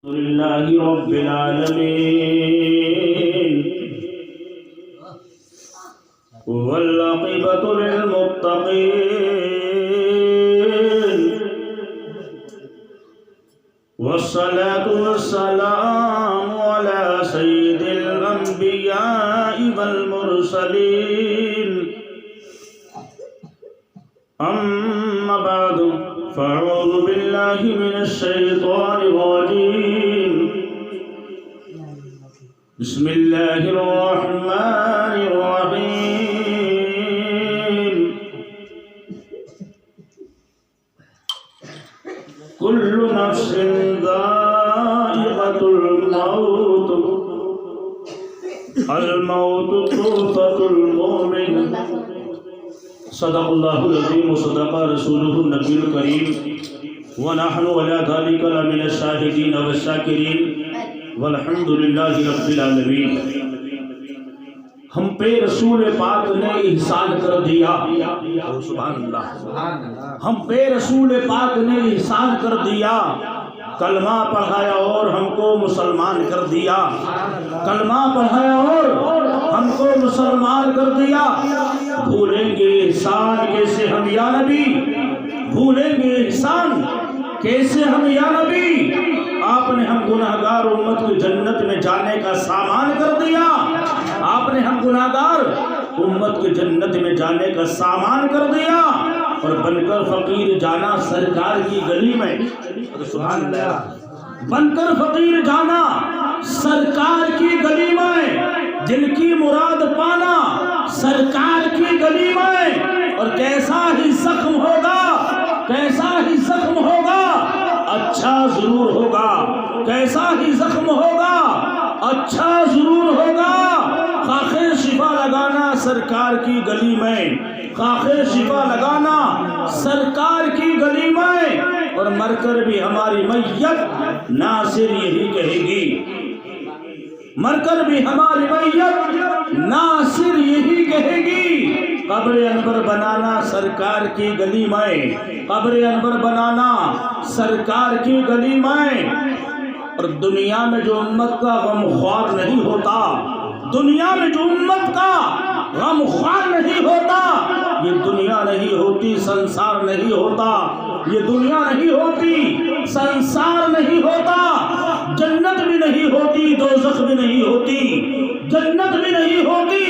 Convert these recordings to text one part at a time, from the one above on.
لله رب العالمين والعاقبة للمتقين والصلاة والسلام على سيد الأنبياء والمرسلين أما بعد فأعوذ بالله من الشيطان الرجيم بسم الله الرحمن الرحيم كل نفس ذائقة الموت الموت طرفة المؤمن صدق الله العظيم وصدق رسوله النبي الكريم ونحن على ذلك لمن الشاهدين والشاكرين والحمد لله رب العالمين. ہم پہ رسول پاک نے احسان کر دیا. سبحان اللہ. ہم پہ رسول پاک نے احسان کر دیا. کلمہ پڑھایا اور ہم کو مسلمان کر دیا. کلمہ پڑھایا اور ہم کو مسلمان کر دیا. بھولیں گے احسان کیسے ہم یا نبی؟ بھولیں گے احسان کیسے ہم یا نبی؟ آپ نے ہم گناہگار امت کو جنت میں جانے کا سامان کر دیا. آپ نے ہم گناہگار امت کو جنت میں جانے کا سامان کر دیا اور بن کر فقیر جانا سرکار کی گلی میں. سبحان اللہ. بن کر فقیر جانا سرکار کی گلی میں. دل کی مراد پانا سرکار کی گلی میں. اور کیسا ہی زخم ہوگا, کیسا ہی زخم ہوگا, اچھا ضرور ہوگا. کیسا ہی زخم ہوگا, اچھا ضرور ہوگا. خاخِ شفا لگانا سرکار کی گلی میں. خاخِ شفا لگانا سرکار کی گلی میں. اور مر کر بھی ہماری میت ناصر یہی کہے گی. مر کر بھی ہماری میت ناصر یہی کہے گی. قبر انور بنانا سرکار کی گلی میں. قبر انور بنانا سرکار کی گلی میں. اور دنیا میں جو امت کا غم خوار نہیں ہوتا, دنیا میں جو امت کا غم خوار نہیں ہوتا, یہ دنیا نہیں ہوتی, سنسار نہیں ہوتا. یہ دنیا نہیں ہوتی, سنسار نہیں ہوتا. جنت بھی نہیں ہوتی, دوزخ بھی نہیں ہوتی. جنت بھی نہیں ہوتی,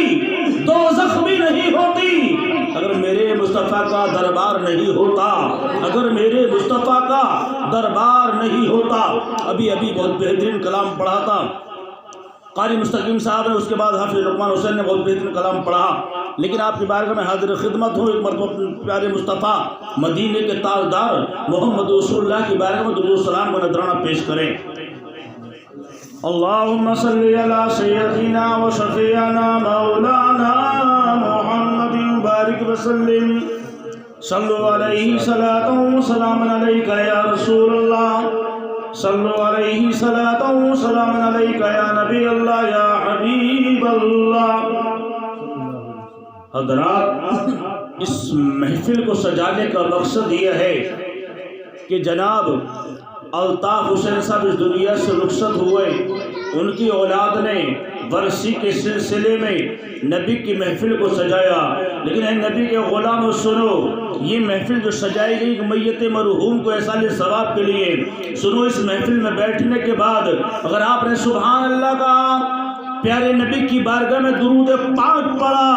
دوزخ بھی نہیں ہوتی اگر میرے مصطفیٰ کا دربار نہیں ہوتا. اگر میرے مصطفیٰ کا دربار نہیں ہوتا. ابھی بہت بہترین کلام پڑھا تھا قاری مستقیم صاحب نے, اس کے بعد حافظ لقمان حسین نے بہت بہترین کلام پڑھا. لیکن آپ کی بارگاہ میں حاضر خدمت ہوں. ایک مرتبہ پیارے مصطفیٰ مدینے کے تاجدار محمد رسول اللہ کی بارگاہ میں درود و سلام کا نذرانہ پیش کریں. اللہم صلی علی سیدنا و شفیعنا مولانا محمد بارک وسلم. صلو علیہ صلاۃ و سلام علیک یا رسول اللہ. صلو علیہ صلاۃ و سلام علیک یا نبی اللہ یا حبیب اللہ. حضرات, اس محفل کو سجانے کا مقصد یہ ہے کہ جناب الطاف حسین صاحب اس دنیا سے رخصت ہوئے. ان کی اولاد نے ورثی کے سلسلے میں نبی کی محفل کو سجایا. لیکن اے نبی کے غلاموں سنو, یہ محفل جو سجائی گئی میت مرحوم کو احصال ثواب کے لیے. سنو, اس محفل میں بیٹھنے کے بعد اگر آپ نے سبحان اللہ کہا, پیارے نبی کی بارگاہ میں درود پاک پڑھا,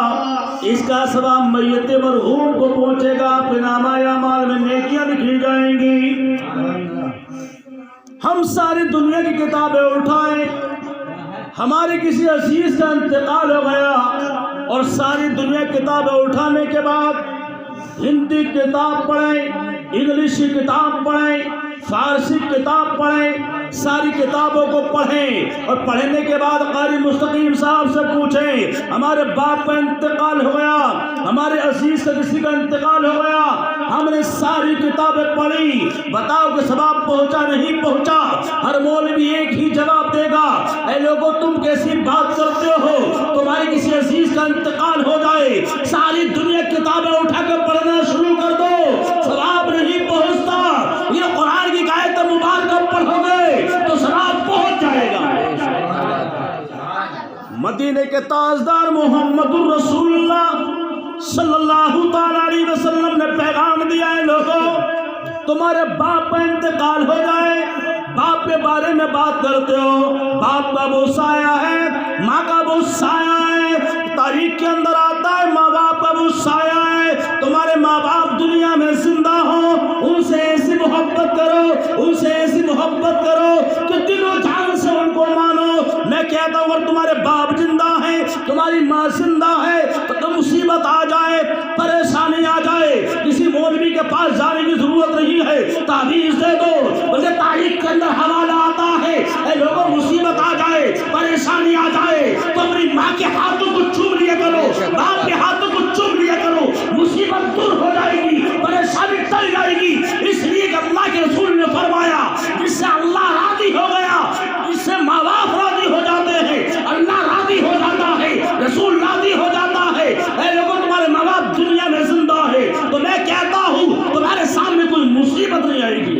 اس کا ثواب میت مرحوم کو پہنچے گا. آپ کے نامہ اعمال میں نیکیاں لکھی جائیں گی. ہم ساری دنیا کی کتابیں اٹھائیں, ہمارے کسی عزیز کا انتقال ہو گیا اور ساری دنیا کتابیں اٹھانے کے بعد ہندی کتاب پڑھیں, انگلشی کتاب پڑھیں, فارسی کتاب پڑھیں, ساری کتابوں کو پڑھیں اور پڑھنے کے بعد قاری مستقیم صاحب سے پوچھیں ہمارے باپ کا انتقال ہو گیا, ہمارے عزیز کا کسی کا انتقال ہو گیا, ہم نے ساری کتابیں پڑھی, بتاؤ کہ ثواب پہنچا نہیں پہنچا؟ ہر مولوی ایک ہی جواب دے گا, اے لوگوں تم کیسی بات کرتے ہو, تمہارے کسی عزیز کا انتقال ہو جائے, ساری دنیا کتابیں اٹھا کر پڑھنا شروع کر دو, ثواب نہیں پہنچتا. یہ قرآن کی آیت مبارکہ پڑھو گے تو ثواب مدینے کے تاجدار محمد الرسول اللہ صلی اللہ تعالیٰ علیہ وسلم نے پیغام دیا ہے لوگوں تمہارے باپ کا انتقال ہو جائے باپ کے بارے میں بات کرتے ہو باپ کا وہ سایہ ہے ماں کا وہ سایہ ہے تاریخ کے اندر آتا ہے ماں باپ کا وہ سایہ ہے تمہارے ماں باپ دنیا میں زندہ ہوں ان سے ایسی محبت کرو ان سے ایسی محبت کرو کہ دل و جان سے ان کو مانو میں کہتا ہوں اگر تمہارے باپ زندہ ہیں تمہاری ماں زندہ ہے تو مصیبت آ جائے پریشانی آ جائے کسی مولوی کے پاس جانے کی ضرورت نہیں ہے تعویذ دے دو بلکہ تاریخ کے اندر حوالہ آتا ہے اے لوگوں مصیبت آ جائے پریشانی آ جائے تو اپنی ماں کے ہاتھوں کو چوم لیا کرو باپ کے ہاتھوں کو چوم لیا کرو مصیبت دور ہو جائے گی پریشانی ٹل جائے گی اس لیے کہ اللہ کے رسول نے فرمایا جس سے اللہ راضی ہو گیا جس سے ماں باپ راضی ہو جاتے ہیں اللہ راضی ہو جاتا ہے رسول راضی ہو جاتا ہے اے لوگوں تمہارے ماں باپ دنیا میں زندہ ہے تو میں کہتا ہوں تمہارے سامنے کوئی مصیبت نہیں آئے گی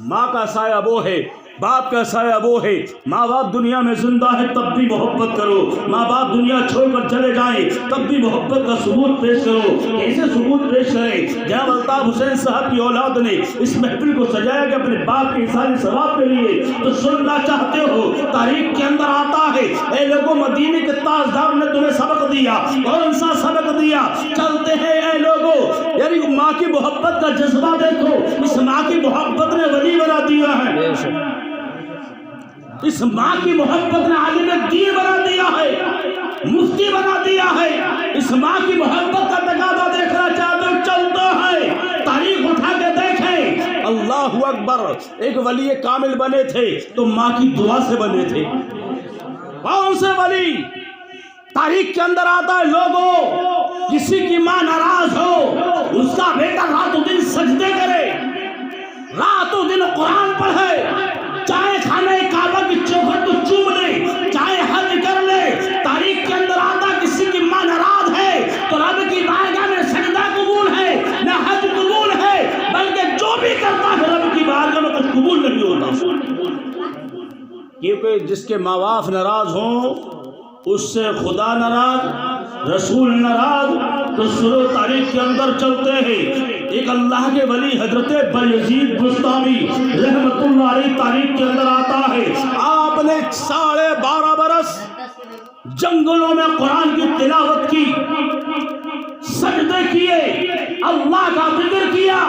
ماں کا سایہ وہ ہے باپ کا سایہ وہ ہے ماں باپ دنیا میں زندہ ہے تب بھی محبت کرو ماں باپ دنیا چھوڑ کر چلے جائیں تب بھی محبت کا ثبوت پیش کرو کیسے ثبوت پیش کریں جناب الطاف حسین صاحب کی اولاد نے اس محفل کو سجایا کہ اپنے باپ کے انسانی ثواب کے لیے تو سننا چاہتے ہو تاریخ کے اندر آتا ہے اے لوگوں مدینے کے تاجدار نے تمہیں سبق دیا کون سا سبق دیا چلتے ہیں اے لوگوں یعنی ماں کی محبت کا جذبہ دیکھو اس ماں کی محبت نے ولی بنا دیا ہے اس ماں کی محبت نے عالم دین بنا دیا ہے مفتی بنا دیا ہے اس ماں کی محبت کا تقاضا دیکھنا چاہتے ہو چلتا ہے تاریخ اٹھا کے دیکھیں اللہ اکبر ایک ولی کامل بنے تھے تو ماں کی دعا سے بنے تھے کون سے ولی تاریخ کے اندر آتا ہے لوگوں کسی کی ماں ناراض ہو اس کا بیٹا رات و دن سجدے کرے رات و دن قرآن پڑھے چاہے کھانے کعبہ کی چوکھٹ کو چوم لے چاہے حج کر لے تاریخ کے اندر آتا کسی کی ماں ناراض ہے تو رب کی بارگاہ میں سجدہ قبول ہے نہ حج قبول ہے بلکہ جو بھی کرتا ہے رب کی بارگاہ میں کچھ قبول نہیں ہوتا کیونکہ جس کے ماں باپ ناراض ہوں اس سے خدا ناراض رسول ناراض تو سنو تاریخ کے اندر چلتے ہیں ایک اللہ کے ولی حضرت بایزید بستامی رحمت اللہ علیہ تاریخ کے اندر آتا ہے آپ نے 12.5 برس جنگلوں میں قرآن کی تلاوت کی سجدے کیے اللہ کا ذکر کیا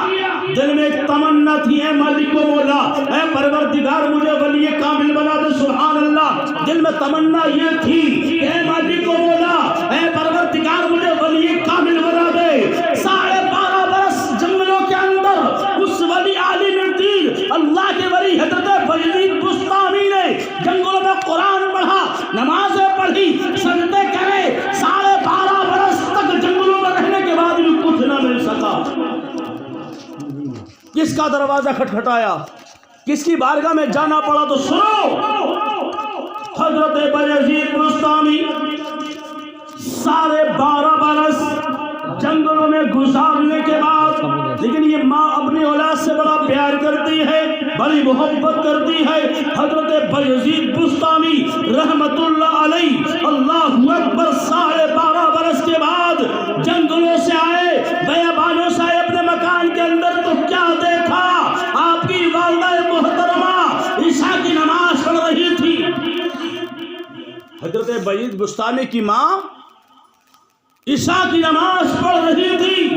دل میں ایک تمنا تھی اے مالک و مولا اے پروردگار مجھے ولی کامل بنا دے سبحان اللہ دل میں تمنا یہ تھی کہ اے مالک و مولا اے پروردگار مجھے ولی کامل بنا دے 12.5 برس جنگلوں کے اندر اس ولی عالم دین اللہ کے ولی حضرت بایزید بستامی نے جنگلوں میں قرآن پڑھا نمازیں پڑھی سجدے کرے 12.5 برس تک جنگلوں میں رہنے کے بعد بھی کچھ نہ مل سکا کس کا دروازہ کھٹکھٹایا کس کی بارگاہ میں جانا پڑا تو سنو حضرت بایزید بستامی 12.5 برس جنگلوں میں گزارنے کے بعد لیکن یہ ماں اپنی اولاد سے بڑا پیار کرتی ہے بڑی محبت کرتی ہے حضرت بایزید بستامی رحمت اللہ علیہ اللہ اکبر 12.5 برس کے بعد جنگلوں سے آئے بیابانوں سے آئے اپنے مکان کے اندر تو کیا دیکھا آپ کی والدہ محترمہ عشاء کی نماز پڑھ رہی تھی حضرت بایزید بستامی کی ماں عشاء کی نماز پڑھ رہی تھی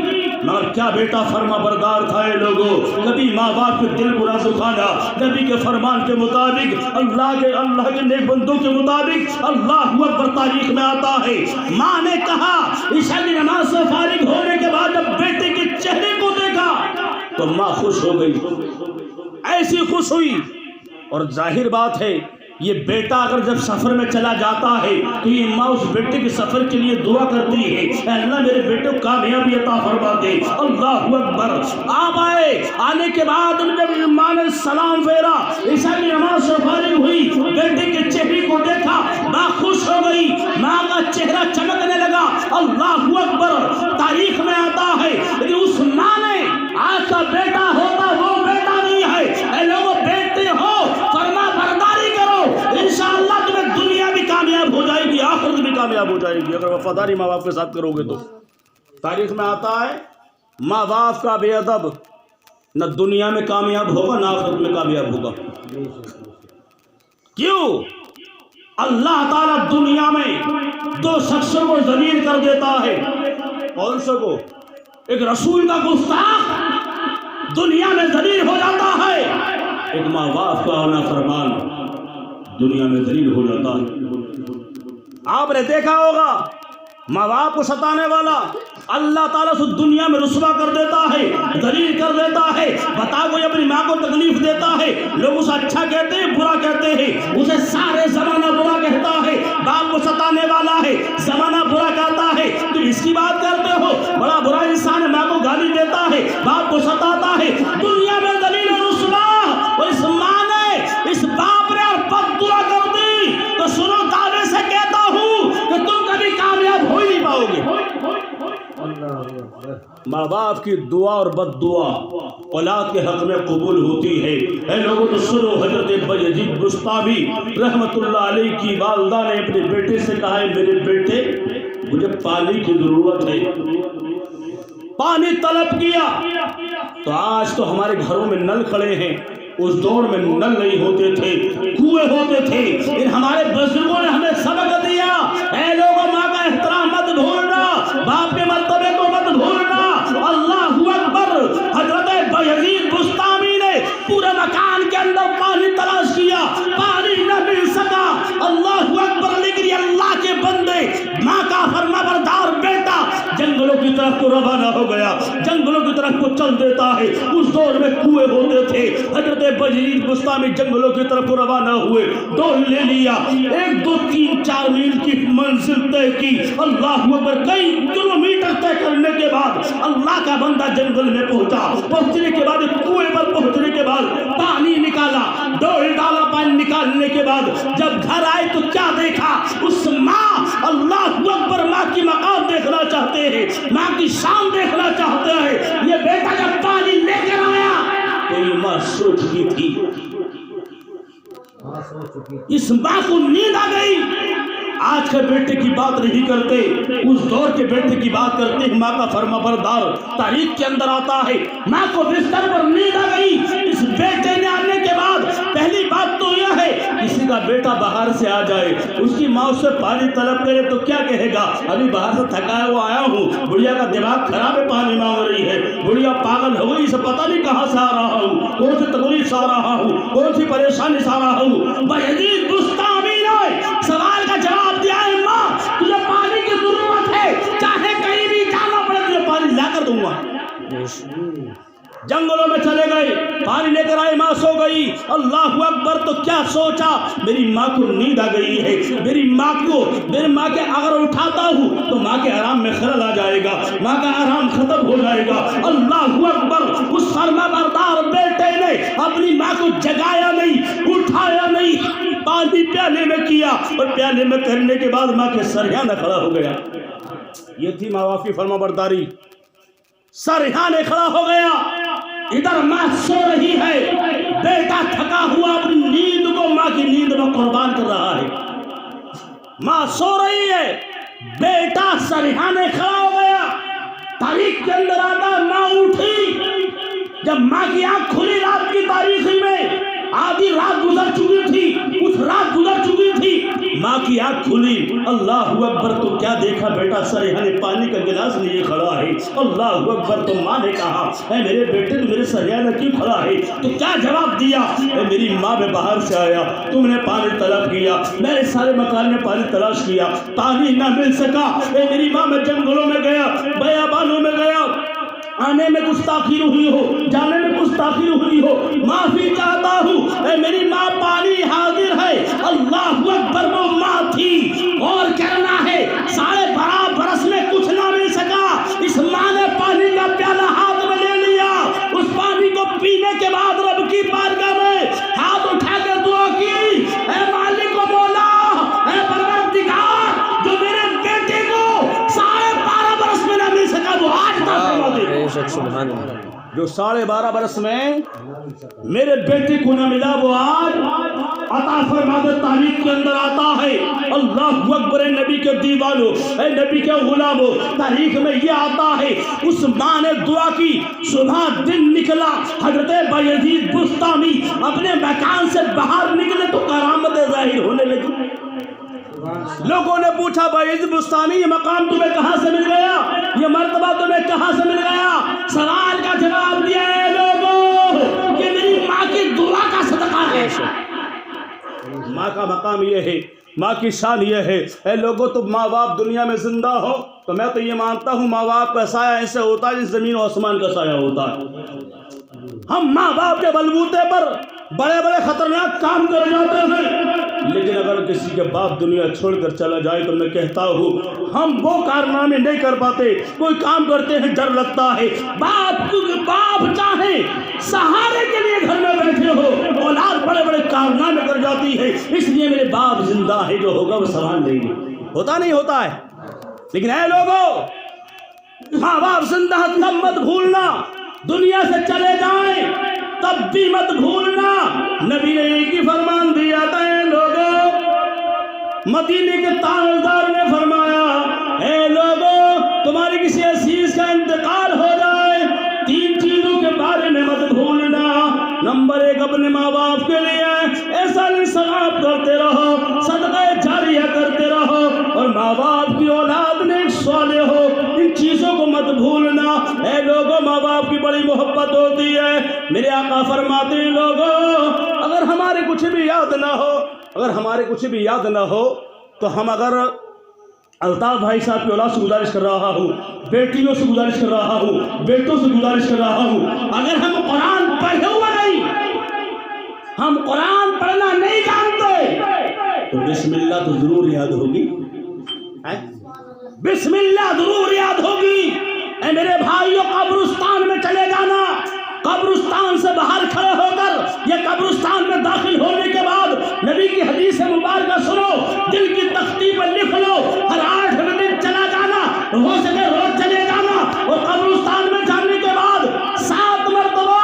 مگر کیا بیٹا فرما بردار تھا اے لوگوں کبھی ماں باپ کے دل برا دکھانا نبی کے فرمان کے مطابق اللہ کے نیک بندوں کے مطابق اللہ اکبر تاریخ میں آتا ہے ماں نے کہا عشاء کی نماز سے فارغ ہونے کے بعد جب بیٹے کے چہرے کو دیکھا تو ماں خوش ہو گئی ایسی خوش ہوئی اور ظاہر بات ہے یہ بیٹا اگر جب سفر میں چلا جاتا ہے تو یہ ماں اس بیٹے کے سفر کے لیے دعا کرتی ہے اے اللہ میرے بیٹے کو کامیابی عطا فرما دے اللہ اکبر آپ آئے آنے کے بعد جب ماں نے سلام پھیرا عشاء کی نماز سے فارغ ہوئی بیٹے کے چہرے کو دیکھا ماں خوش ہو گئی ماں کا چہرہ چمکنے لگا اللہ اکبر تاریخ میں آتا ہے کہ اس ماں نے آج کا بیٹا ہوتا وہ بیٹا نہیں ہے اے لوگوں بیٹے ہو فرما برداری کرو انشاءاللہ تمہیں دنیا کامیاب ہو جائے گی اگر وفاداری ماں باپ کے ساتھ کرو گے تو۔ تاریخ میں آتا ہے ماں باپ کا بے ادب نہ دنیا میں کامیاب ہوگا نہ آخرت میں کامیاب ہوگا۔ کیوں؟ اللہ تعالیٰ دنیا میں دو شخصوں کو ذلیل کر دیتا ہے۔ کون سو کو؟ ایک رسول کا گستاخ دنیا میں ذلیل ہو جاتا ہے، ایک ماں باپ کا نافرمان دنیا میں ذلیل ہو جاتا ہے۔ آپ نے دیکھا ہوگا ماں باپ کو ستانے والا اللہ تعالیٰ سے دنیا میں رسوا کر دیتا ہے، ذلیل کر دیتا ہے۔ بتا کوئی اپنی ماں کو تکلیف دیتا ہے، لوگ اسے اچھا کہتے ہیں برا کہتے ہیں، اسے سارے زمانہ برا کہتا ہے۔ باپ کو ستانے والا ہے، زمانہ برا کہتا ہے، تم اس کی بات کرتے ہو، بڑا برا انسان ہے، ماں کو گالی دیتا ہے، باپ کو ستاتا ہے، دنیا میں ذلیل و رسوا۔ اور اس ماں نے اس باپ نے اور بد دعا کر دی تو سنو دعوے سے کہتا ہوں کہ تم کبھی کامیاب ہو ہی نہیں پاؤ گے۔ ماں باپ کی دعا اور بد دعا اولاد کے حق میں قبول ہوتی ہے۔ اے لوگوں تو سنو، حضرت یزید بسطامی رحمت اللہ علیہ کی والدہ نے اپنے بیٹے سے کہا ہے میرے بیٹے مجھے پانی کی ضرورت ہے، پانی طلب کیا تو آج تو ہمارے گھروں میں نل کھڑے ہیں، اس دور میں نل نہیں ہوتے تھے، کنویں ہوتے تھے۔ ان ہمارے بزرگوں نے ہمیں سبق دیا، اے لوگوں ماں کا احترام مت بھولنا، باپ کے مرتبے کو مت بھولنا۔ اللہ اکبر۔ حضرت یزید بسطامی نے پورے مکان کے اندر پانی تلاش کیا، پانی نہ مل سکا۔ اللہ اکبر۔ لیکن اللہ کے بندے، ماں کا فرما بردار بیٹا جنگلوں کی طرف کو روانہ ہو گیا، جنگلوں کی طرف کو چل دیتا ہے۔ اس دور میں کنویں ہوتے تھے، حضرت یزید بسطامی جنگلوں کی طرف کو روانہ ہوئے، ڈول لے لیا، 1 2 3 4 میل کی منزل طے کی۔ اللہ اکبر۔ کئی کلومیٹر طے کرنے کے بعد اللہ کا بندہ جنگل میں پہنچا، پہنچنے کے بعد کنویں پر پہنچنے کے بعد پانی نکالا، ڈول ڈالا، پانی نکالنے کے بعد جب گھر آئے تو کیا دیکھا؟ اس ماں، اللہ اکبر، ماں کی مقام دیکھنا چاہتے ہیں، ماں کی شان دیکھنا چاہتے ہیں۔ یہ بیٹا جب پانی لے کر آیا تو یہ ماں سو چکی تھی، اس ماں کو نیند آ گئی۔ آج کے بیٹے کی بات نہیں کرتے، اس دور کے بیٹے کی بات کرتے ہیں۔ ماں کا فرما بردار تاریخ کے اندر آتا ہے، ماں کو بستر پر نیند آ گئی۔ اس بیٹے نے آنے کے بعد پہلی بات تو یہ ہے کسی کا بیٹا باہر سے آ جائے، اس کی ماں اس سے پانی طلب کرے تو کیا کہے گا؟ ابھی باہر سے تھکایا ہوا آیا ہوں، بڑھیا کا دماغ خراب ہے، پانی مانگ رہی ہے، بڑھیا پاگل ہو گئی، اسے پتہ نہیں کہاں سے آ رہا ہوں، کون سی تکلیف سے آ رہا ہوں، کون سی پریشانی سے آ رہا ہوں۔ یزید بسطامی نے سوال کا جواب دیا ہے، ماں تجھے پانی کی ضرورت ہے، چاہے کہیں بھی جانا پڑے تجھے پانی لا کر دوں گا۔ جنگلوں میں چلے گئے، پانی لے کر آئے، ماں سو گئی۔ اللہ اکبر۔ تو کیا سوچا؟ میری ماں کو نیند آ گئی ہے، میری ماں کے اگر اٹھاتا ہوں تو ماں کے آرام میں خلل آ جائے گا، ماں کا آرام ختم ہو جائے گا۔ اللہ اکبر۔ اس فرما بردار بیٹے نے اپنی ماں کو جگایا نہیں، اٹھایا نہیں، پانی پیالے میں کیا، اور پیالے میں کرنے کے بعد ماں کے سریانہ کھڑا ہو گیا۔ یہ تھی ماں باپ کی فرما برداری۔ سریانہ کھڑا ہو گیا، ادھر ماں سو رہی ہے، بیٹا تھکا ہوا اپنی نیند کو ماں کی نیند میں قربان کر رہا ہے۔ ماں سو رہی ہے، بیٹا سریانہ کھڑا ہو گیا۔ تاریخ کے اندر آتا ماں اٹھی، جب ماں کی آنکھ کھلی رات کی تاریخی میں، آدھی رات گزر چکی تھی، اس رات گزر چکی تھی، ماں کی آنکھ کھلی۔ اللہ اکبر۔ تو کیا دیکھا؟ بیٹا سریانے پانی کا گلاس لیے کھڑا ہے۔ اللہ اکبر۔ تو ماں نے کہا اے میرے بیٹے تو میرے سریانے کیوں کھڑا ہے؟ تو کیا جواب دیا؟ اے میری ماں میں باہر سے آیا، تم نے پانی طلب کیا، میں نے سارے مکان میں پانی تلاش کیا، پانی نہ مل سکا۔ اے میری ماں میں جنگلوں میں گیا، بیابانوں میں گیا، آنے میں کچھ تاخیر ہوئی ہو، جانے میں کچھ تاخیر ہوئی ہو، معافی چاہتا ہوں۔ اے میری ماں پانی حاضر ہے۔ اللہ اکبر۔ وہ ماں تھی، اور کرنا ہے 12.5 برس میں کچھ نہ مل سکا، اس ماں نے پانی کا پیالہ ہاتھ میں لے لیا، اس پانی کو پینے کے بعد رب کی بارگاہ میں ہاتھ اٹھا کے دعا کی، اے مالک کو بولا، اے پروردگار، جو میرے بیٹے کو 12.5 برس میں نہ مل سکا وہ آج تک جو 12.5 برس میں میرے بیٹے کو نہ ملا وہ آج عطا فرما دے۔ تاریخ کے اندر آتا ہے اللہ اللہ اکبر نبی کے دیوانوں، اے نبی کے غلاموں، تاریخ میں یہ آتا ہے اس ماں نے دعا کی، صبح دن نکلا، حضرت بایزید بستامی اپنے مکان سے باہر نکلے تو کرامت ظاہر ہونے لگی۔ لوگوں نے پوچھا بایزید بستامی یہ مقام تمہیں کہاں سے مل گیا، یہ مرتبہ تمہیں کہاں سے مل گیا؟ سوال کا جواب دیا ہے لوگوں کہ میری ماں کی دعا کا صدقہ ہے۔ ماں کا مقام یہ ہے، ماں کی شان یہ ہے۔ اے لوگوں تم ماں باپ دنیا میں زندہ ہو تو میں تو یہ مانتا ہوں ماں باپ کا سایہ ایسے ہوتا ہے جس زمین و آسمان کا سایہ ہوتا ہے۔ ہم ماں باپ کے بلبوتے پر بڑے بڑے خطرناک کام کر جاتے ہیں، لیکن اگر کسی کے باپ دنیا چھوڑ کر چلا جائے تو میں کہتا ہوں ہم وہ کارنامے نہیں کر پاتے، کوئی کام کرتے ہیں ڈر لگتا ہے۔ باپ چاہے سہارے کے لیے گھر میں بیٹھے ہو، اولاد بڑے بڑے کارنامے کر جاتی ہے، اس لیے میرے باپ زندہ ہے، جو ہوگا وہ سنبھال لیں گے۔ ہوتا نہیں ہوتا ہے، لیکن اے لوگوں ماں باپ زندہ تب مت بھولنا، دنیا سے چلے جائیں تب بھی مت بھولنا۔ نبی نے ایک ہی فرمان دیا تھا، اے لوگوں، مدینے کے تاجدار نے فرمایا اے لوگوں تمہاری کسی عزیز کا انتقال ہو جائے 3 چیزوں کے بارے میں مت بھولنا۔ نمبر 1 اپنے ماں باپ کے لیے ایسا ثواب کرتے رہو، صدقہ جاریہ کرتے رہو، اور ماں باپ کی اولاد نیک صالح ہو، ان چیزوں کو مت بھولنا۔ اے لوگوں ماں باپ کی بڑی محبت ہوتی ہے۔ میرے آقا فرماتے ہیں لوگوں اگر ہمارے کچھ بھی یاد نہ ہو تو ہم اگر الطاف بھائی صاحب کی اولاد سے گزارش کر رہا ہوں، بیٹیوں سے گزارش کر رہا ہوں، بیٹوں سے گزارش کر رہا ہوں، اگر ہم قرآن پڑھے ہوئے نہیں، ہم قرآن پڑھنا نہیں جانتے تو بسم اللہ تو ضرور یاد ہوگی، بسم اللہ ضرور یاد ہوگی۔ اے میرے بھائیوں قبرستان میں چلے جانا، قبرستان سے باہر کھڑے ہو کر یا قبرستان میں داخل ہونے کے بعد نبی کی حدیث مبارکہ سنو، دل کی تختی پر لکھ لو، ہر 8 دن چلا جانا، ہو سکے روز چلے جانا، اور قبرستان میں جانے کے بعد 7 مرتبہ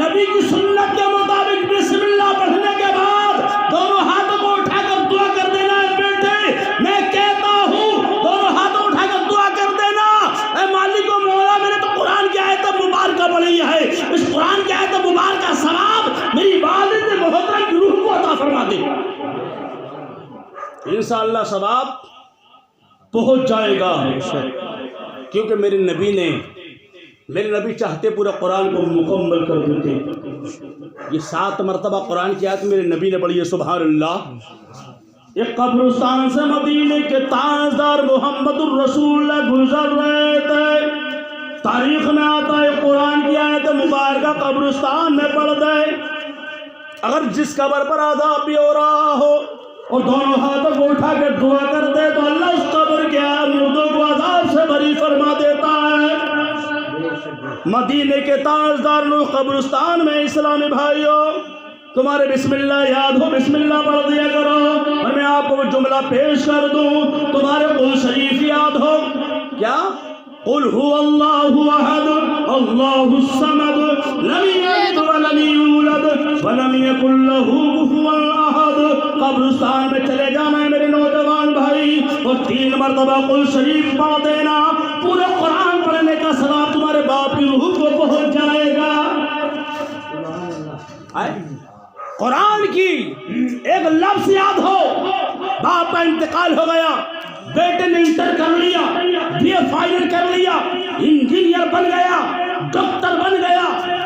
نبی کی سنت کے مطابق بسم اللہ پڑھنے کے بعد دونوں ہاتھوں کو اٹھا کر دعا کر دینا ہے۔ بیٹے میں کہتا ہوں دونوں ہاتھوں اٹھا کر دعا کر دینا، اے مالک و مولا میں نے تو قرآن کی آیت مبارکہ پڑھی ہے، اس قرآن کی آیت مبارکہ ثواب میری والد محترم کی روح کو عطا فرما دے، انشاءاللہ ثواب پہنچ جائے گا، کیونکہ میرے نبی چاہتے پورا قرآن کو مکمل کر دیتے۔ یہ 7 مرتبہ قرآن کی آیت میرے نبی نے پڑھی ہے، سبحان اللہ۔ ایک قبرستان سے مدینے کے تاجدار محمد الرسول اللہ گزر رہے تھے، تاریخ میں آتا ہے قرآن کی آیت مبارکہ قبرستان میں پڑھ دے، اگر جس قبر پر عذاب بھی ہو رہا ہو اور دونوں ہاتھوں کو اٹھا کے دعا کر دے تو اللہ اس قبر کے مردوں کو عذاب سے بری فرما دیتا ہے۔ مدینے کے تاجدار لوگ قبرستان میں اسلامی بھائیوں تمہارے بسم اللہ یاد ہو، بسم اللہ پڑھ دیا کرو، اور میں آپ کو وہ جملہ پیش کر دوں، تمہارے قل شریف یاد ہو، کیا؟ قل هو الله احد الله الصمد لم يلد ولم يولد ولم يكن له كفوا احد۔ قبرستان میں چلے جانا ہے میرے نوجوان بھائی، اور 3 مرتبہ قل شریف پڑھ دینا، پورے قرآن پڑھنے کا ثواب تمہارے باپ کی روح کو پہنچ جائے گا۔ قرآن کی ایک لفظ یاد ہو، باپ کا انتقال ہو گیا، بیٹے نے انٹر کر لیا، بی اے فائنل کر لیا، انجینئر بن گیا، ڈاکٹر بن گیا،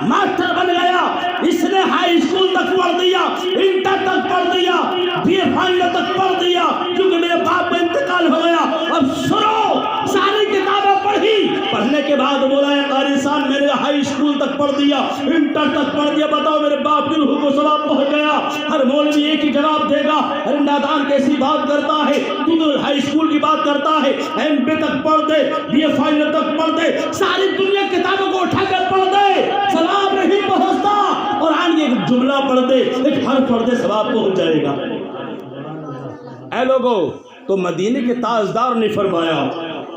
ماسٹر بن گیا، اس نے ہائی اسکول تک پڑھ دیا، انٹر تک پڑھ دیا، بی اے فائنل تک پڑھ دیا، کیونکہ میرے باپ کا انتقال ہو گیا۔ اب سنو، ساری کتابیں پڑھی، پڑھنے کے بعد بولا ہے قاری صاحب میں نے ہائی اسکول تک پڑھ دیا، انٹر تک پڑھ دیا، بتاؤ میرے باپ کی روح کو ثواب پہنچ گیا؟ ہر مولوی ایک ہی جواب دے گا، ارے نادان کیسی بات کرتا ہے تو ہائی اسکول کی بات کرتا ہے، ایم بی تک پڑھ دے، بی اے فائنل تک پڑھ دے، ساری دنیا کتابوں کو اٹھا کر پڑھ دے، ثواب نہیں پہنچتا۔ قرآن کی ایک جملہ پڑھ دے، ایک حرف پڑھ دے، ثواب پہنچ جائے گا۔ اے لوگو تو مدینے کے تاجدار نے فرمایا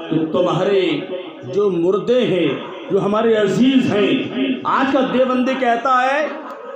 کہ تمہارے جو مردے ہیں، جو ہمارے عزیز ہیں، آج کا دیوبندی کہتا ہے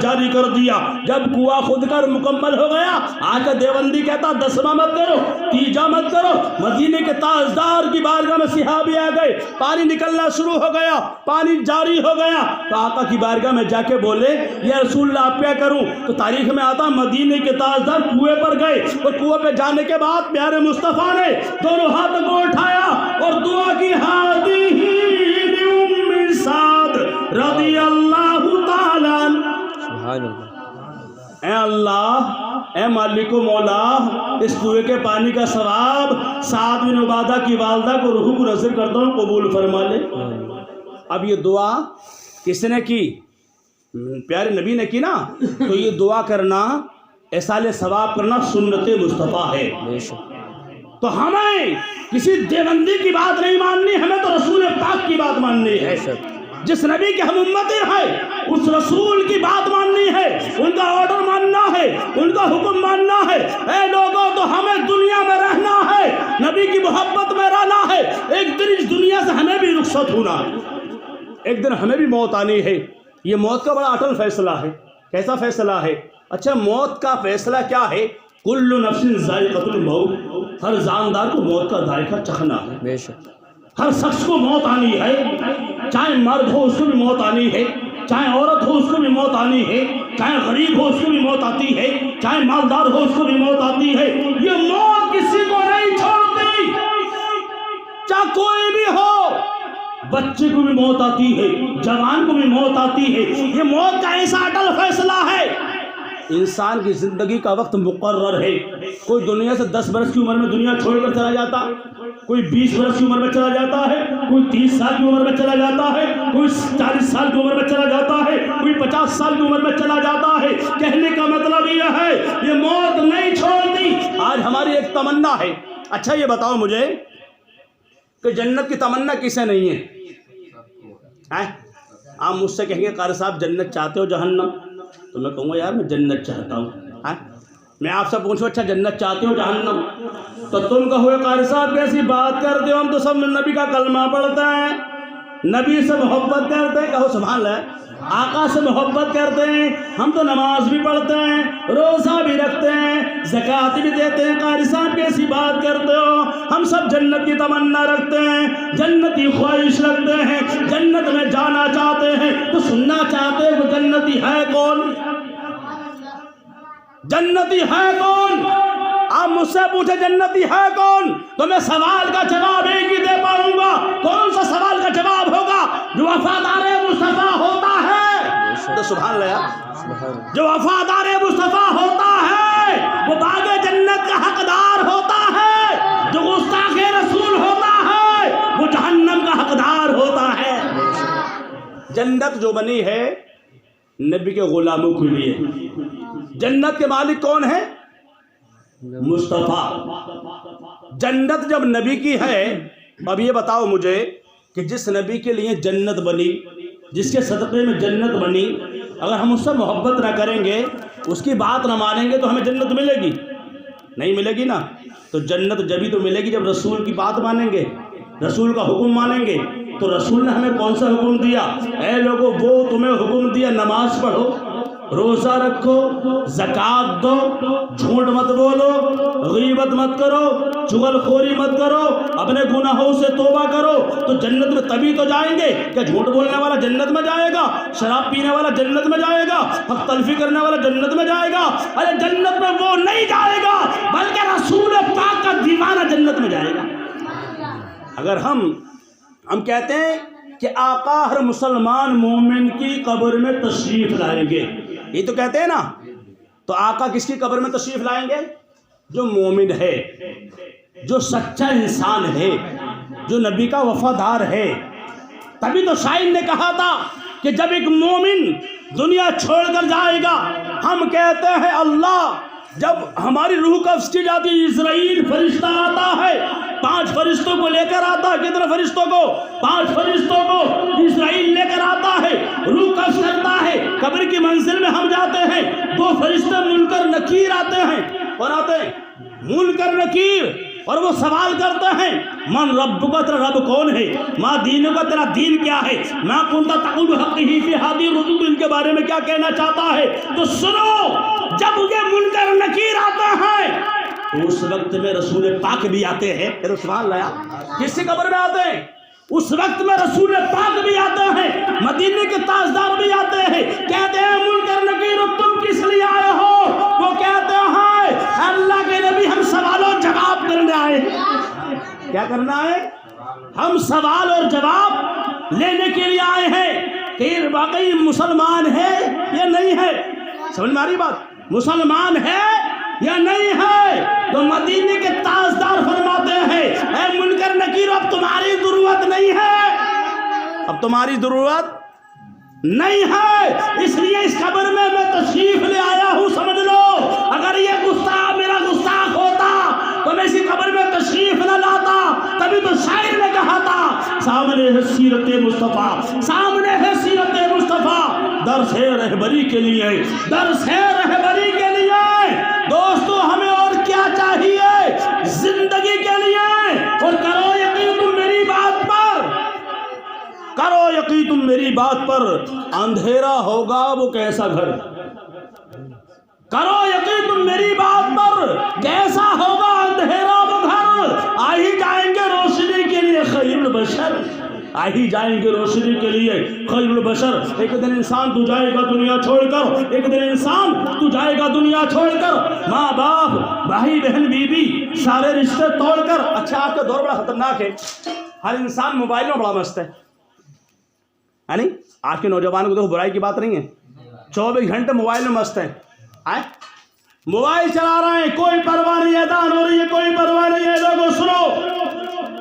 جاری کر دیا. جب کنواں خود کر مکمل ہو گیا آ کر دیوبندی کہتا 10واں مت کرو، 3واں مت کرو. مدینے کے تاجدار کی بارگاہ میں صحابی آ گئے، پانی نکلنا شروع ہو گیا، پانی جاری ہو گیا. تو آقا کی بارگاہ میں جا کے بولے یا رسول اللہ آپ کیا کروں؟ تو تاریخ میں آتا مدینے کے تاجدار کنویں پر گئے اور کنویں پہ جانے کے بعد پیارے مصطفیٰ نے دونوں ہاتھوں کو اٹھایا اور دعا کی ہادی ام سعد رضی اللہ تعالی. سبحان اللہ. اے اللہ، اے مالک و مولا، اس کنویں کے پانی کا ثواب سعد بن عبادہ کی والدہ کو روح کو نذر کرتا ہوں، قبول فرما لے. اب یہ دعا کس نے کی؟ پیارے نبی نے کی نا. تو یہ دعا کرنا، ایصال ثواب کرنا سنت مصطفیٰ ہے. تو ہمیں کسی دیوبندی کی بات نہیں ماننی، ہمیں تو رسول پاک کی بات ماننی ہے. جس نبی کے ہم امتی ہیں اس رسول کی بات ماننی ہے، ان کا آرڈر ماننا ہے، ان کا حکم ماننا ہے. اے لوگوں، تو ہمیں دنیا میں رہنا ہے، نبی کی محبت میں رہنا ہے. ایک دن اس دنیا سے ہمیں بھی رخصت ہونا ہے، ایک دن ہمیں بھی موت آنی ہے. یہ موت کا بڑا اٹل فیصلہ ہے. کیسا فیصلہ ہے؟ اچھا، موت کا فیصلہ کیا ہے؟ کل نفس ذائقۃ الموت، ہر جاندار کو موت کا ذائقہ چکھنا ہے. بے شک ہر شخص کو موت آنی ہے، چاہے مرد ہو اس کو بھی موت آنی ہے، چاہے عورت ہو اس کو بھی موت آنی ہے، چاہے غریب ہو اس کو بھی موت آتی ہے، چاہے مالدار ہو اس کو بھی موت آتی ہے. یہ موت کسی کو نہیں چھوڑتی، چاہے کوئی بھی ہو. بچے کو بھی موت آتی ہے، جوان کو بھی موت آتی ہے. یہ موت کا ایسا اٹل فیصلہ ہے. انسان کی زندگی کا وقت مقرر ہے. کوئی دنیا سے 10 برس کی عمر میں دنیا چھوڑ کر چلا جاتا، کوئی 20 برس کی عمر میں چلا جاتا ہے، کوئی 30 سال کی عمر میں چلا جاتا ہے، کوئی 40 سال کی عمر میں چلا جاتا ہے، کوئی 50 سال کی عمر میں چلا جاتا ہے. کہنے کا مطلب یہ ہے یہ موت نہیں چھوڑتی. آج ہماری ایک تمنا ہے. اچھا یہ بتاؤ مجھے کہ جنت کی تمنا کسے نہیں ہے؟ آپ مجھ سے کہیں گے قاری صاحب جنت چاہتے ہو جہنم؟ تو میں کہوں گا یار میں جنت چاہتا ہوں. میں آپ سے پوچھوں اچھا جنت چاہتے ہو جہنم؟ تو تم کہو قاری صاحب کیسی بات کرتے ہو، ہم تو سب نبی کا کلمہ پڑھتے ہیں، نبی سے محبت کرتے ہیں. کہو سبحان اللہ. آقا سے محبت کرتے ہیں، ہم تو نماز بھی پڑھتے ہیں، روزہ بھی رکھتے ہیں، زکوٰۃ بھی دیتے ہیں. قاری صاحب کیسی بات کرتے ہو؟ ہم سب جنت کی تمنا رکھتے ہیں، جنتی خواہش رکھتے ہیں، جنت میں جانا چاہتے ہیں. تو سننا چاہتے ہیں وہ جنتی ہے کون؟ جنتی ہے کون؟ آپ مجھ سے پوچھے جنتی ہے کون تو میں سوال کا جواب ایک ہی دے پاؤں گا. کون سا سوال کا جواب ہوگا؟ جو وفادار مصطفیٰ ہوتا ہے. تو سبحان اللہ. جو وفادار مصطفیٰ ہوتا ہے وہ باغ جنت کا حقدار ہوتا ہے. جو گستاخ رسول ہوتا ہے وہ جہنم کا حقدار ہوتا ہے. جنت جو بنی ہے نبی کے غلاموں کے لیے. جنت کے مالک کون ہے؟ مصطفیٰ. جنت جب نبی کی ہے، اب یہ بتاؤ مجھے کہ جس نبی کے لیے جنت بنی، جس کے صدقے میں جنت بنی، اگر ہم اس سے محبت نہ کریں گے، اس کی بات نہ مانیں گے تو ہمیں جنت ملے گی؟ نہیں ملے گی نا. تو جنت جبھی تو ملے گی جب رسول کی بات مانیں گے، رسول کا حکم مانیں گے. تو رسول نے ہمیں کون سا حکم دیا؟ اے لوگوں، وہ تمہیں حکم دیا نماز پڑھو، روزہ رکھو، زکوٰۃ دو، جھوٹ مت بولو، غیبت مت کرو، چغل خوری مت کرو، اپنے گناہوں سے توبہ کرو. تو جنت میں تبھی تو جائیں گے. کیا جھوٹ بولنے والا جنت میں جائے گا؟ شراب پینے والا جنت میں جائے گا؟ حق تلفی کرنے والا جنت میں جائے گا؟ ارے جنت میں وہ نہیں جائے گا بلکہ رسول پاک کا دیوانہ جنت میں جائے گا. اگر ہم کہتے ہیں کہ آقا ہر مسلمان مومن کی قبر میں تشریف لائیں گے، یہ تو کہتے ہیں نا. تو آقا کس کی قبر میں تشریف لائیں گے؟ جو مومن ہے، جو سچا انسان ہے، جو نبی کا وفادار ہے. تبھی تو شاعر نے کہا تھا کہ جب ایک مومن دنیا چھوڑ کر جائے گا ہم کہتے ہیں اللہ. جب ہماری روح قبض کی جاتی ہے اسرائیل فرشتہ آتا ہے، 5 فرشتوں کو لے کر آتا ہے. کتنے فرشتوں کو؟ 5 فرشتوں کو اسرائیل لے کر آتا ہے، روح قبض کرتا ہے. قبر کی منزل میں ہم جاتے ہیں، 2 فرشتے منکر نکیر آتے ہیں. کون آتے ہیں؟ منکر نکیر. اور وہ سوال کرتے ہیں من رب کا تیرا رب کون ہے، ماں دین کا تیرا دین کیا ہے، ماں کنتا تقول حق ہی فی ہادی رسول ان کے بارے میں کیا کہنا چاہتا ہے۔ تو سنو، جب یہ منکر نکیر آتا ہے تو اس وقت میں رسول پاک بھی آتے ہیں۔ سبحان اللہ، کس سے قبر میں آتے ہیں؟ اس وقت میں رسول پاک بھی آتے ہیں، مدینے کے تاجدار بھی آتے ہیں، کہتے ہیں منکر نکیر تم کس لیے آئے ہو؟ وہ کہتے ہیں اللہ کے نبی ہم سوال اور جواب کرنے آئے ہیں۔ کیا کرنا ہے؟ ہم سوال اور جواب لینے کے لیے آئے ہیں کہ واقعی مسلمان ہے یا نہیں ہے۔ سمجھ میں آ رہی بات؟ مسلمان ہے یا نہیں ہے؟ تو مدینے کے تاجدار فرماتے ہیں اے منکر نکیر اب تمہاری ضرورت نہیں ہے، اب تمہاری ضرورت نہیں ہے، اس لیے اس قبر میں تشریف لے آیا ہوں۔ سمجھ لو، اگر یہ گستاخ میرا گستاخ ہوتا تو میں اسی قبر میں تشریف نہ لاتا۔ تبھی تو شاعر نے کہا تھا سامنے ہے سیرت مصطفیٰ، سامنے ہے سیرت مصطفیٰ، درس ہے رہبری کے لیے، درس ہے رہبری کے لیے۔ دوستو ہمیں اور کیا چاہیے زندگی کے لیے؟ اور کرو یقین تم میری بات پر، کرو یقین تم میری بات پر، اندھیرا ہوگا وہ کیسا گھر، کرو یقین تم میری بات پر، کیسا ہوگا اندھیرا وہ گھر، آ ہی جائیں گے روشنی کے لیے خیر البشر، آ ہی جائیں گے روشنی کے لیے خیر البشر۔ ایک دن انسان تو جائے گا دنیا چھوڑ کر، ایک دن انسان تو جائے گا دنیا چھوڑ کر، ماں باپ بھائی بہن بیوی سارے رشتے توڑ کر۔ اچھا آپ کا دور بڑا خطرناک ہے، ہر انسان موبائل میں بڑا مست ہے نہیں؟ آج کے نوجوانوں کو دیکھو، برائی کی بات نہیں ہے، 24 گھنٹے موبائل میں مست ہے، موبائل چلا رہے ہیں، کوئی پرواہ نہیں، اذان ہو رہی ہے کوئی پرواہ نہیں ہے۔ لوگوں سنو،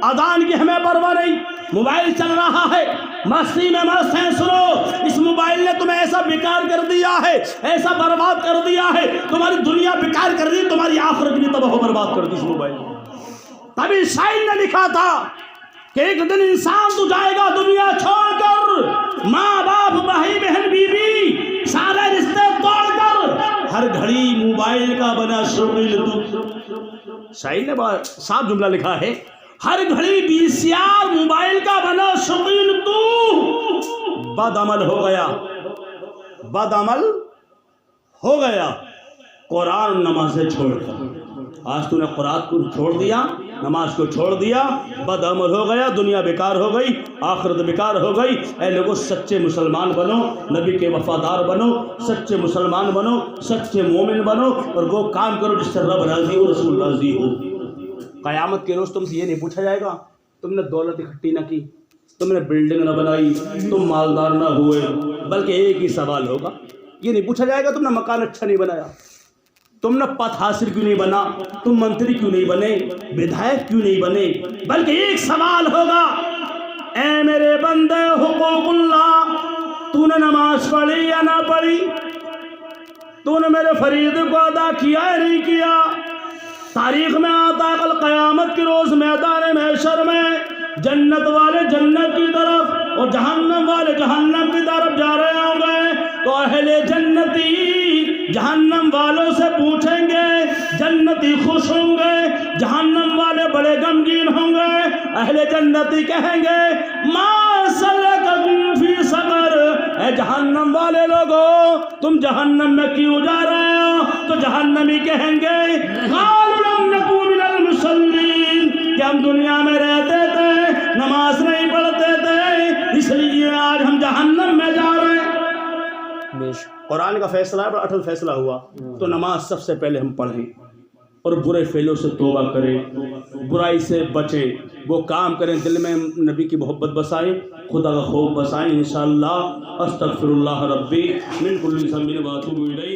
اذان کی ہمیں پرواہ نہیں، موبائل چل رہا ہے، مستی میں مست ہیں۔ سنو، اس موبائل نے تمہیں ایسا بیکار کر دیا ہے، ایسا برباد کر دیا ہے، تمہاری دنیا بیکار کر دی، تمہاری آخرت بھی تباہ و برباد کر دی اس موبائل نے۔ تبھی شاعر نے لکھا تھا کہ ایک دن انسان تو جائے گا دنیا چھوڑ کر، ماں باپ بھائی بہن بیوی سارے رشتے توڑ کر، ہر گھڑی موبائل کا بنا شغل تو۔ شاعر نے بڑا صاف جملہ لکھا ہے، ہر گھڑی VCR موبائل کا بنا شغل تو، بد عمل ہو گیا، بد عمل ہو گیا قرآن نمازیں چھوڑ کر۔ آج تو نے قرآن کو چھوڑ دیا، نماز کو چھوڑ دیا، بد عمل ہو گیا، دنیا بیکار ہو گئی، آخرت بیکار ہو گئی۔ اے لوگوں سچے مسلمان بنو، نبی کے وفادار بنو، سچے مسلمان بنو، سچے مومن بنو، اور وہ کام کرو جس سے رب راضی ہو، رسول راضی ہو۔ قیامت کے روز تم سے یہ نہیں پوچھا جائے گا تم نے دولت اکٹھی نہ کی، تم نے بلڈنگ نہ بنائی، تم مالدار نہ ہوئے، بلکہ ایک ہی سوال ہوگا، یہ نہیں پوچھا جائے گا تم نے مکان اچھا نہیں بنایا، تم نے پد حاصل کیوں نہیں بنا، تم منتری کیوں نہیں بنے، ودھائک کیوں نہیں بنے، بلکہ ایک سوال ہوگا اے میرے بندے حقوق اللہ، تو نے نماز پڑھی یا نہ پڑھی، تو نے میرے فرید کو ادا کیا یا نہیں کیا۔ تاریخ میں آتا ہے کل قیامت کے روز میدان محشر میں جنت والے جنت کی طرف اور جہنم والے جہنم کی طرف جا رہے ہوں گے، تو اہل جنتی جہنم والوں سے پوچھیں گے، جنتی خوش ہوں گے، جہنم والے بڑے غمگین ہوں گے۔ اہل جنتی کہیں گے ما سلککم فی سقر، اے جہنم والے لوگوں تم جہنم میں کیوں جا رہے ہو؟ تو جہنمی کہیں گے قالوا لم نکن من المصلین، کہ ہم دنیا میں رہتے تھے، نماز نہیں پڑھتے تھے، اس لیے آج ہم جہنم میں جا رہے ہیں۔ قرآن کا فیصلہ ہے، بڑا اٹل فیصلہ ہوا، تو نماز سب سے پہلے ہم پڑھیں اور برے فعلوں سے توبہ کریں، برائی سے بچیں، وہ کام کریں، دل میں نبی کی محبت بسائیں، خدا کا خوف بسائیں، انشاءاللہ۔ استغفر اللہ ربی من کل ذنب و اتوب الیہ۔